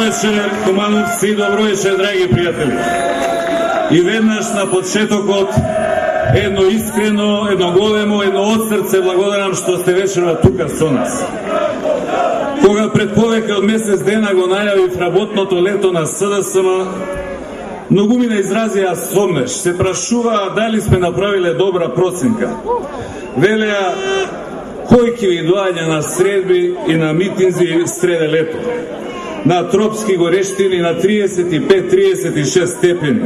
вечер, Кумановци, добро вечер, драги пријатели. И веднаш на почетокот едно искрено, едно големо, едно од срце благодарам што сте вечерва тука со нас. Кога пред повеќе од месец дена го најавив работното лето на СДСМ, многумина изразија сомнеш, се прашуваа дали сме направиле добра проценка. Велеа, кој ќе ви доаѓа на средби и на митинзи среде лето? На тропски горештини на 35-36 степени.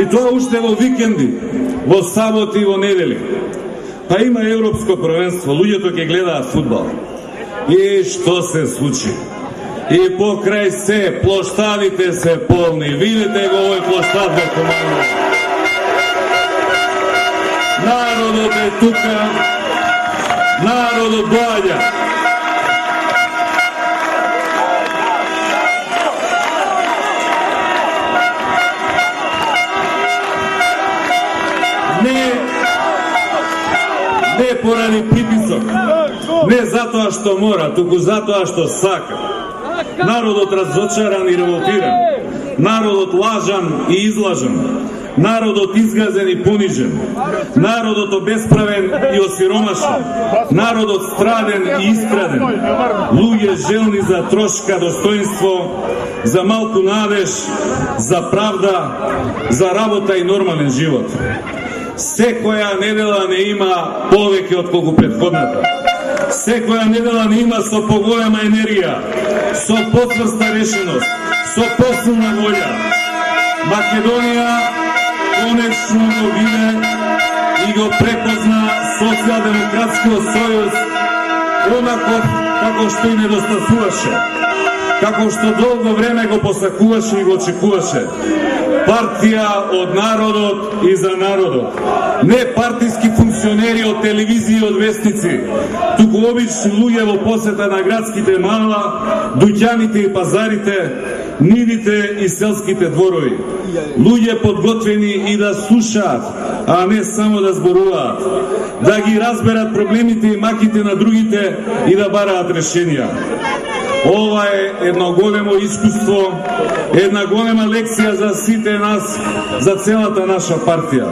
И тоа уште во викенди, во саботи и во недели. Па има европско првенство, луѓето ќе гледаат фудбал. И што се случи? И покрај се, плоштадите се полни. Видите го овој плоштад во Куманово. Народот е тука, народот доаѓа. Не поради притисок, не затоа што мора, туку затоа што сака. Народот разочаран и револтиран, народот лажан и излажан, народот изгазен и понижен, народот обесправен и осиромашен, народот страден и искраден, луѓе желни за трошка достоинство, за малку надеж, за правда, за работа и нормален живот. Секоја недела не има повеќе од колку претходната. Секоја недела не има со поголема енергија, со потврста решеност, со посилна волја. Македонија конечно го виде и го препозна Социјалдемократскиот сојуз онаков како што и недостасуваше, како што долго време го посакуваше и го очекуваше. Партија од народот и за народот. Не партиски функционери од телевизија и од вестници, туку обични луѓе во посета на градските мала, дуќаните и пазарите, нивите и селските дворови. Луѓе подготвени и да слушаат, а не само да зборуваат, да ги разберат проблемите и маките на другите и да бараат решенија. Ова е едно големо искуство, една голема лекција за сите нас, за целата наша партија.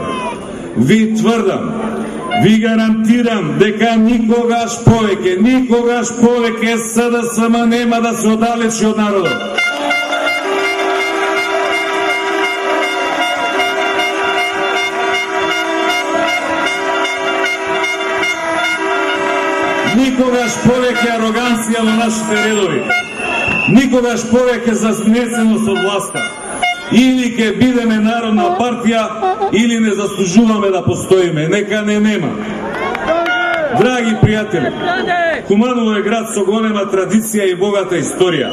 Ви тврдам, ви гарантирам дека никогаш повеќе СДСМ нема да се оддалечи од народот. Никогаш повеќе ароганција во нашите редови. Никогаш повеќе заснесеност од власта. Или ќе бидеме народна партија, или не заслужуваме да постоиме. Нека не нема. Драги пријатели, Куманово е град со голема традиција и богата историја.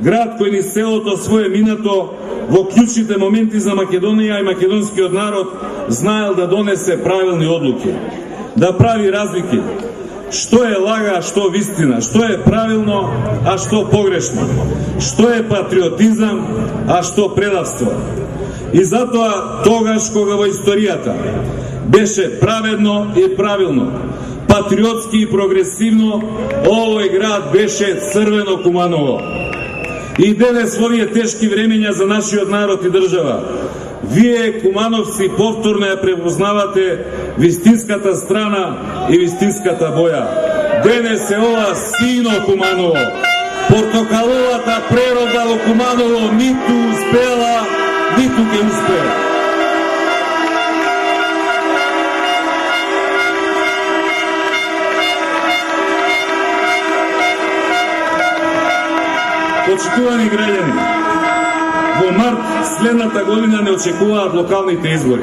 Град кој ни селото свое минато во клучните моменти за Македонија и македонскиот народ знаел да донесе правилни одлуки, да прави разлики. Што е лага, а што вистина, што е правилно, а што погрешно, што е патриотизам, а што предавство. И затоа тогаш кога во историјата беше праведно и правилно, патриотски и прогресивно, овој град беше црвено Куманово. И денес во овие тешки времења за нашиот народ и држава, вие, кумановци, повторно ја препознавате вистинската страна и вистинската боја. Денес е ова сино Куманово. Портокаловата прерода во Куманово ниту успела, ниту ќе успее. Почитувани граѓани, во март следната година не очекуваат локалните избори.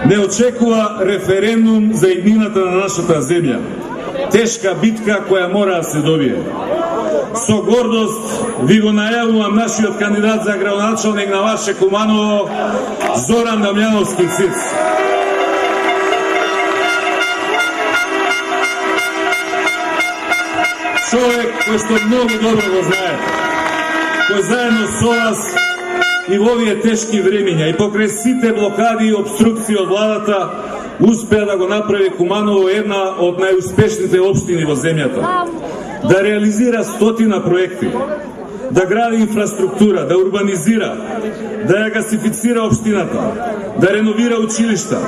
Не очекува референдум за иднината на нашата земја. Тешка битка која мора да се добие. Со гордост ви го најавувам нашиот кандидат за градоначалник на ваше Куманово, Зоран Дамјановски Циц. Човек кој што многу добро го знаете, кој заедно со вас и во овие тешки времења и покрај сите блокади и обструкции од владата успеа да го направи Куманово една од најуспешните општини во земјата. Да реализира 100 проекти, да гради инфраструктура, да урбанизира, да ја гасифицира општината, да реновира училишта,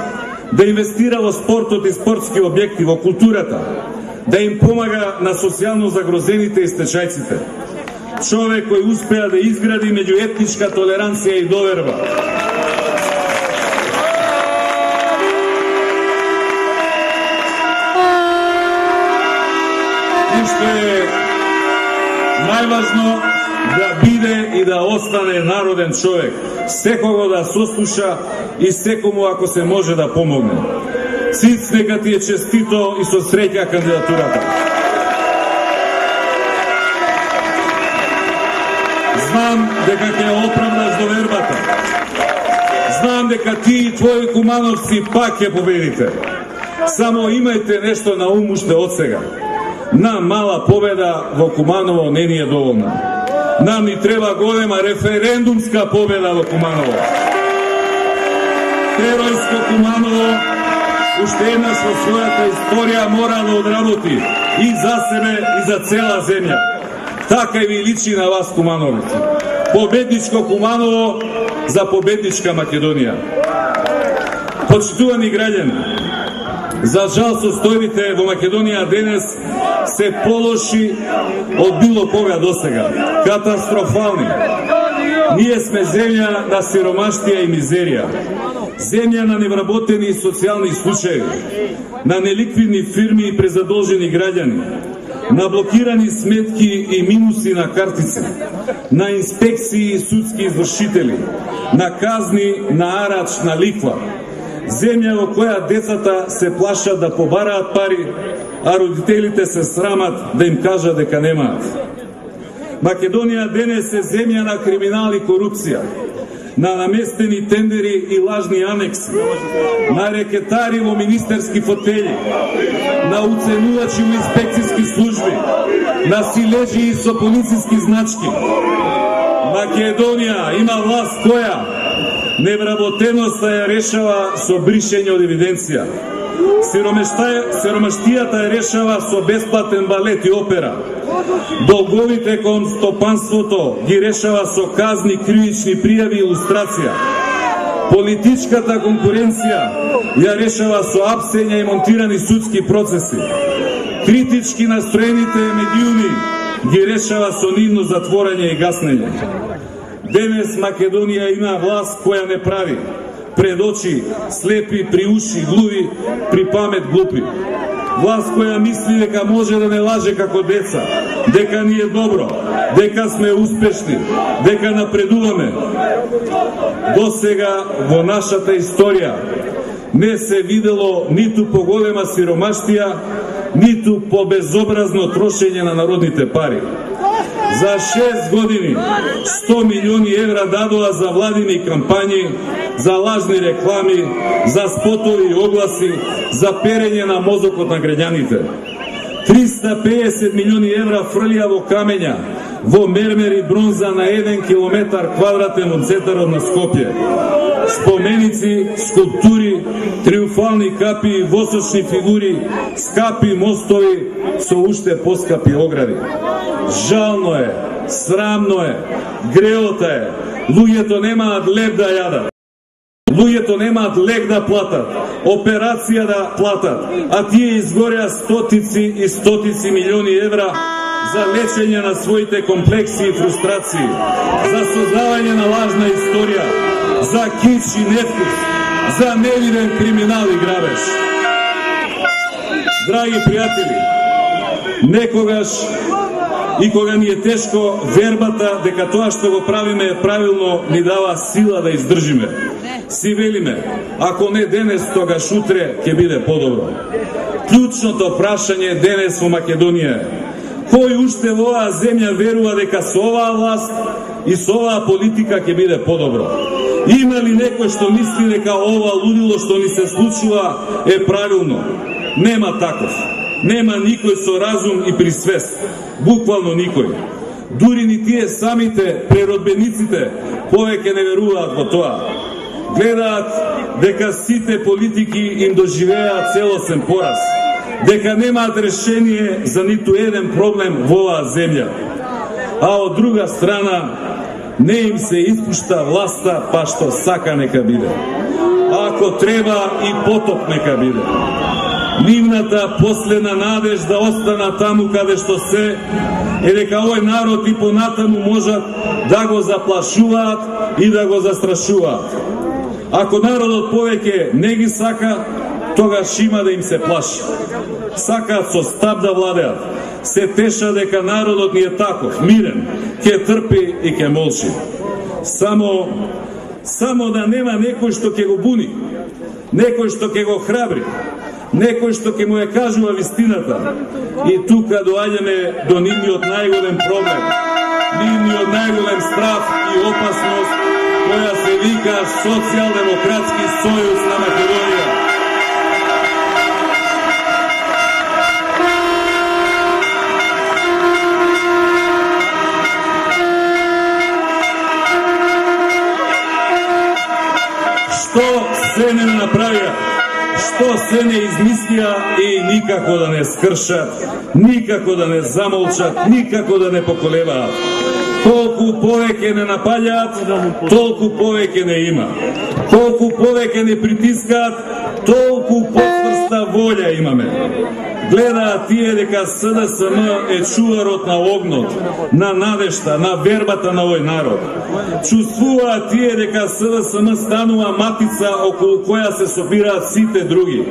да инвестира во спортот и спортски објекти, во културата, да им помага на социјално загрозените и стечајците. Човек кој успеа да изгради меѓуетничка толеранција и доверба. И што е најважно, да биде и да остане народен човек. Секого да сослуша и секому ако се може да помогне. Циц, нека ти е честито и со среќа кандидатурата. Знам дека ќе оправдаш довербата. Знам дека ти и твои кумановци пак ќе победите. Само имајте нешто на ум уште од сега. Нам мала победа во Куманово не ни е доволна. Нам ни треба голема референдумска победа во Куманово. Теројско Куманово уште еднаш во својата историја мора да одработи и за себе и за цела земја. Така и ви личи на вас, Кумановици. Победничко Куманово за победничка Македонија. Почитувани граѓани, за жал состојбите во Македонија денес се полоши од било кога досега. Катастрофални. Ние сме земја на сиромаштија и мизерија. Земја на невработени социјални случаи, на неликвидни фирми и презадолжени граѓани, на блокирани сметки и минуси на картици, на инспекции и судски извршители, на казни, на арач, на ликва. Земја во која децата се плашат да побараат пари, а родителите се срамат да им кажат дека немаат. Македонија денес е земја на криминал и корупција, на наместени тендери и лажни анекси, на рекетари во министерски фотели, на уценувачи во инспекцијски служби, на силежи со полициски значки. Македонија има власт која невработеноста ја решава со бришење од евиденција. Сиромаштијата ја решава со бесплатен балет и опера. Долговите кон стопанството ги решава со казни, кривични пријави и илустрација. Политичката конкуренција ја решава со апсења и монтирани судски процеси. Критички настроените медиуми ги решава со нивно затворање и гаснење. Денес Македонија има власт која не прави. Пред очи слепи, при уши глуви, при памет глупи. Власт која мисли дека може да не лаже како деца, дека ни е добро, дека сме успешни, дека напредуваме. До сега во нашата историја не се видело ниту поголема сиромаштија, ниту по безобразно трошење на народните пари. За 6 години 100 милиони евра дадоа за владини кампањи, за лажни реклами, за спотови и огласи, за перење на мозокот на граѓаните. 350 милиони евра фрлија во камења, во мермер и бронза на 1 километар квадратен од центарот на Скопје. Споменици, скулптури, триумфални капи, восочни фигури, скапи мостови со уште поскапи огради. Жално е, срамно е, греота е. Луѓето немаат леб да јадат. Луѓето немаат лек да платат, операција да платат, а тие изгореа стотици и стотици милиони евра за лечење на своите комплекси и фрустрации, за создавање на лажна историја, за кич и невкус, за невиден криминал и грабеж. Драги пријатели, некогаш и кога ни е тешко, вербата дека тоа што го правиме е правилно ни дава сила да издржиме. Си велиме, ако не денес, тогаш утре ќе биде подобро. Клучното прашање денес во Македонија е: кој уште во оваа земја верува дека со оваа власт и со оваа политика ќе биде подобро? Има ли некој што мисли дека ова лудило што ни се случува е правилно? Нема таков. Нема никој со разум и присвест. Буквално никој. Дури ни тие самите преродбениците повеќе не веруваат во тоа. Гледаат дека сите политики им доживеаат целосен пораз, дека немаат решение за ниту еден проблем во оваа земја. a од друга страна не им се испушта власта, па што сака нека биде. Ако треба и потоп нека биде. Нивната последна надежда остана таму каде што се, е дека овој народ и понатаму можат да го заплашуваат и да го застрашуваат. Ако народот повеќе не ги сака, тогаш има да им се плаши. Сакаат со стап да владеат. Се теша дека народот ни е таков, мирен, ќе трпи и ќе молчи. Само да нема некој што ќе го буни, некој што ќе го храбри, некој што ќе му ја кажува вистината. И тука доаѓаме до нивниот најголем проблем, нивниот најголем страф и опасност, која се вика Социјалдемократски сојуз на Македонија. Што се не направија, што се не измислија и никако да не скршат, никако да не замолчат, никако да не поколебаат. Колку повеќе не напаѓаат, толку повеќе не има. Колку повеќе не притискаат, толку почврста волја имаме. Гледаат тие дека СДСМ е чуварот на огнот, на надежта, на вербата на овој народ. Чувствуваат тие дека СДСМ станува матица околу која се собираат сите други.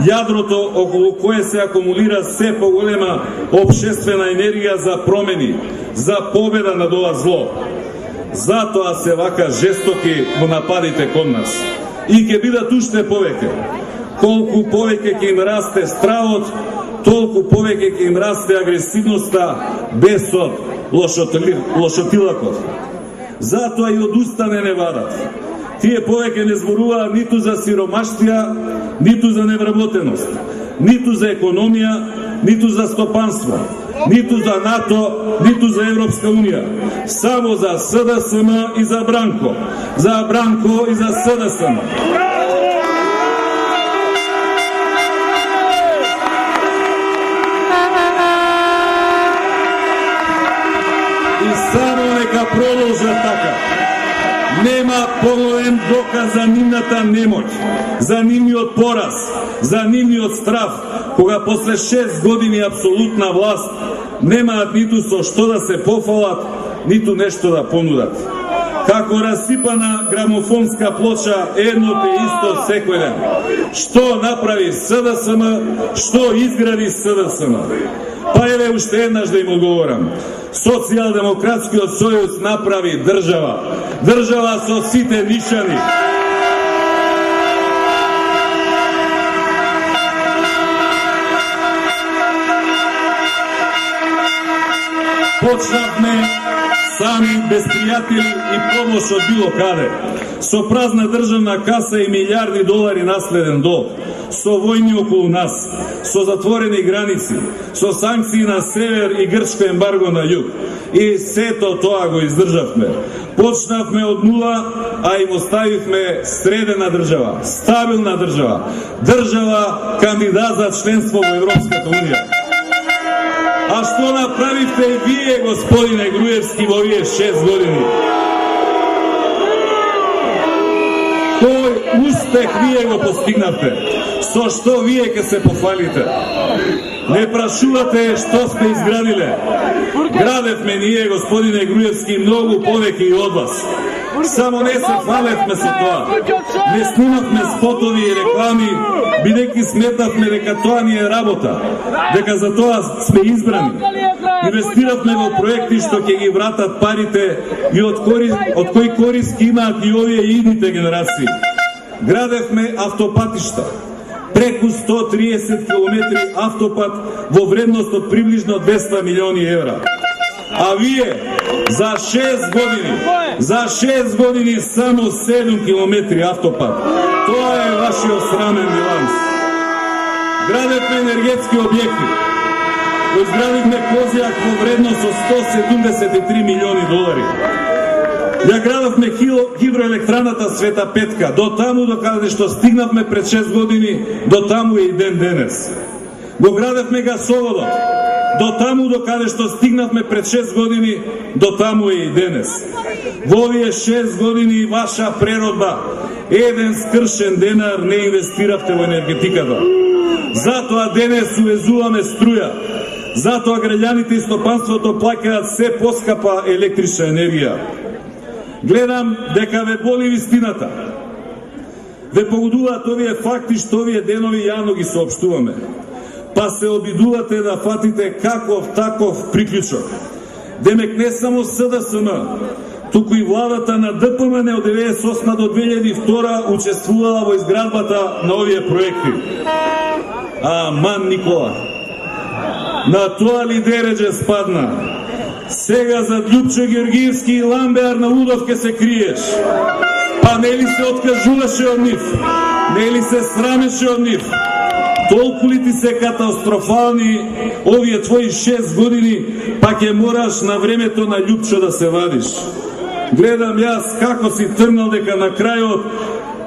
Јадрото околу кое се акумулира се поголема општествена енергија за промени, за победа над ова зло. Затоа се вака жестоки во нападите кон нас. И ќе бидат уште повеќе. Колку повеќе ќе им расте стравот, толку повеќе ќе им расте агресивноста, бесот, лошотилакот. Затоа и одустане не вадат. Тие повеќе не зборуваат ниту за сиромаштија, ниту за невработеност, ниту за економија, ниту за стопанство, ниту за НАТО, ниту за Европска Унија. Само за СДСМ и за Бранко. За Бранко и за СДСМ. Само нека продолжат така. Нема поголем доказ за нивната немоќ, за нивниот пораз, за нивниот страф, кога после 6 години апсолутна власт немаат ниту со што да се пофалат, ниту нешто да понудат. Како расипана грамофонска плоча, едно те исто секој ден. Што направи СДСМ, што изгради СДСМ? Па еве уште еднаш да им одговорам. Социјалдемократскиот сојуз направи држава. Држава со сите нишани. Почнавме сами, без пријатели и помош од било каде. Со празна државна каса и милиарди долари наследен долг. Со војни околу нас, со затворени граници, со санкции на север и грчко ембарго на југ. И сето тоа го издржавме. Почнавме од нула, а им оставивме средена држава, стабилна држава, држава кандидат за членство во Европската Унија. А што направивте вие, господине Груевски, во овие 6 години? Кој успех вие го постигнавте? Со што вие ќе се пофалите? Не прашувате што сте изградиле. Градевме ние, господине Груевски, многу повеќе и од вас. Само не се фалевме со тоа. Не снимавме спотови и реклами, бидејќи сметавме дека тоа ни е работа, дека за тоа сме избрани. Инвестиравме во проекти што ќе ги вратат парите и од кои корист имаат и овие и идните генерации. Градевме автопатишта, преку 130 километри автопат во вредност од приближно 200 милиони евра. А вие за 6 години само 7 километри автопат. Тоа е вашиот срамен биланс. Градевме енергетски објекти. Изградивме Козјак во вредност од 173 милиони долари. Ја градавме хидроелектраната Света Петка, до таму до каде што стигнавме пред 6 години, до таму е и ден денес. Го градевме гасоводот, До таму до каде што стигнавме пред 6 години, до таму е и денес. Во овие 6 години ваша преродба, еден скршен денар не инвестиравте во енергетиката. Затоа денес увезуваме струја. Затоа граѓаните и стопанството плаќаат се поскапа електрична енергија. Гледам дека ве боли вистината. Ве погодуваат овие факти што овие денови јавно ги соопштуваме. Па се обидувате да фатите каков таков приклучок. Демек не само СДСМ, туку и владата на ДПМН од 1998 до 2002 учествувала во изградбата на овие проекти. Аман Никола, на тоа ли дередже спадна? Сега за Љупчо Георгиевски и Ламбеар на Удов ке се криеш. Па нели се откажуваше од нив? Нели се срамеше од нив? Толку ли ти се катастрофални овие твои 6 години, па ќе мораш на времето на Љупчо да се вадиш? Гледам јас како си тргнал дека на крајот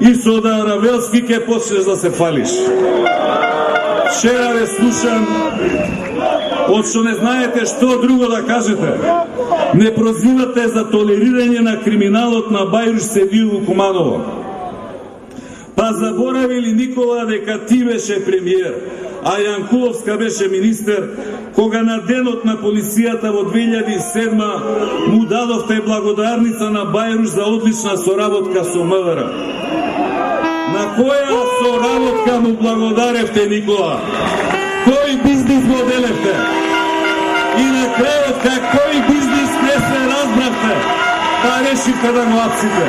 и со да Равелски ке почнеш да се фалиш. Вчера ве слушам, од што не знаете што друго да кажете. Не прозивате за толерирање на криминалот на Бајруш Седију Куманово. Па заборавили Никола дека ти беше премиер, а Јанкуловска беше министер, кога на денот на полицијата во 2007 му дадовте благодарница на Бајруш за одлична соработка со МВР. На која соработка му благодаревте, Никола? Кој бизнис го делевте? И на крајот кој бизнис не се разбравте, да решите да го апсите?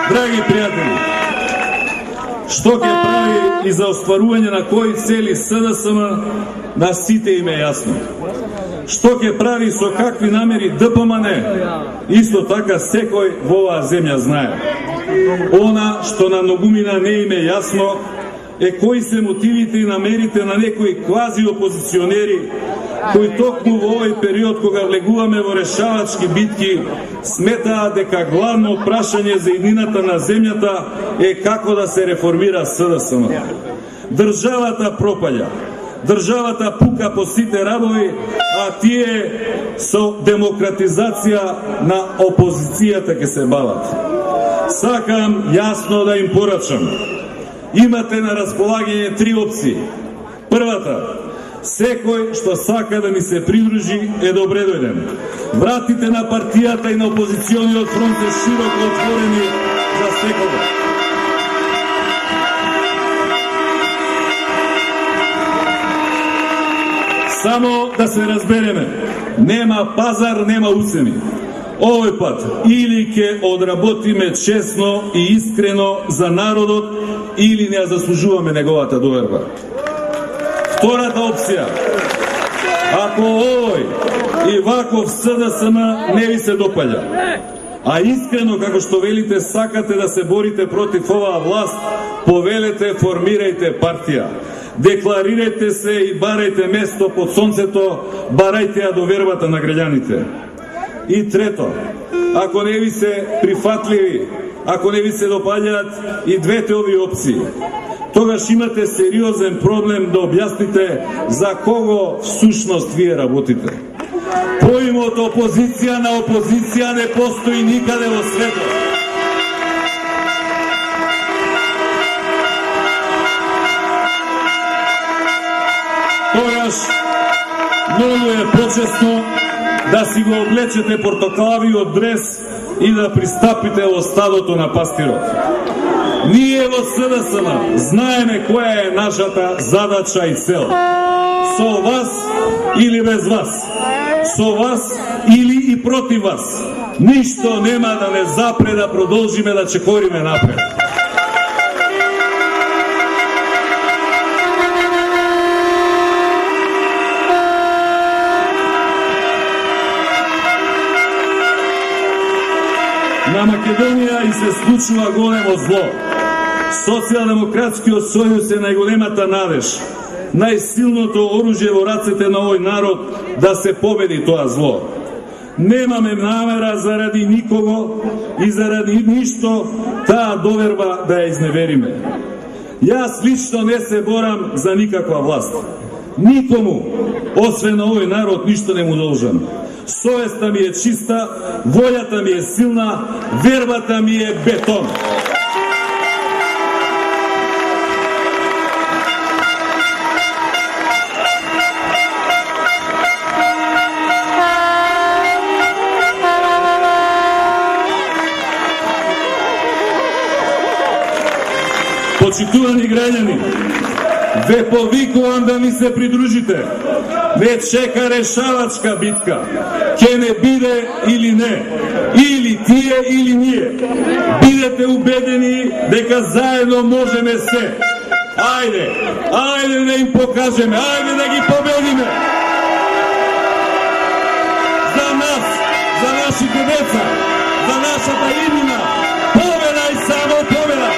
Драги пријатели, што ќе прави и за остварување на кои цели СДСМ, на сите им е јасно. Што ќе прави со какви намери ДПМН, исто така секој во оваа земја знае. Она што на многумина не им е јасно е кои се мотивите и намерите на некои квази опозиционери кои токму во овој период кога влегуваме во решавачки битки сметаат дека главно прашање за иднината на земјата е како да се реформира СДСМ. Државата пропаѓа. Државата пука по сите рабови, а тие со демократизација на опозицијата ќе се бават. Сакам јасно да им порачам. Имате на располагање 3 опции. Првата, секој што сака да ми се придружи е добре дојден. Вратите на партијата и на опозициониот фронт се широко отворени за секого. Само да се разбереме, нема пазар, нема уцени. Овој пат или ќе одработиме честно и искрено за народот, или не ја заслужуваме неговата доверба. Втората опција, ако овој и ваков СДСМ не ви се допаѓа, а искрено, како што велите, сакате да се борите против оваа власт, повелете, формирајте партија. Декларирајте се и барајте место под сонцето, барајте ја довербата на граѓаните. И трето, ако не ви се прифатливи, ако не ви се допаѓаат и двете овие опции, тогаш имате сериозен проблем да објасните за кого всушност вие работите. Поимот опозиција на опозиција не постои никаде во светот. Тогаш многу е почесно да си го облечете портокалавиот дрес и да пристапите во стадото на пастирот. Ние во СДСМ знаеме која е нашата задача и цел. Со вас или без вас. Со вас или и против вас. Ништо нема да не запре да продолжиме да чекориме напред. На Македонија и се случува големо зло. Социјалдемократскиот сојуз е најголемата надеж. најсилното оружје во рацете на овој народ да се победи тоа зло. Немаме намера заради никого и заради ништо таа доверба да ја изневериме. Јас лично не се борам за никаква власт. Никому, освен на овој народ, ништо не му должам. Совеста ми е чиста, волјата ми е силна, вербата ми е бетон. Почитувани граѓани, ве повикувам да ми се придружите. Не чека решавачка битка. Ке не биде или не. Или тие или ние. Бидете убедени дека заедно можеме се. Ајде, ајде да им покажеме, ајде да ги победиме. За нас, за нашите деца, за нашата иднина. Победа и само победа.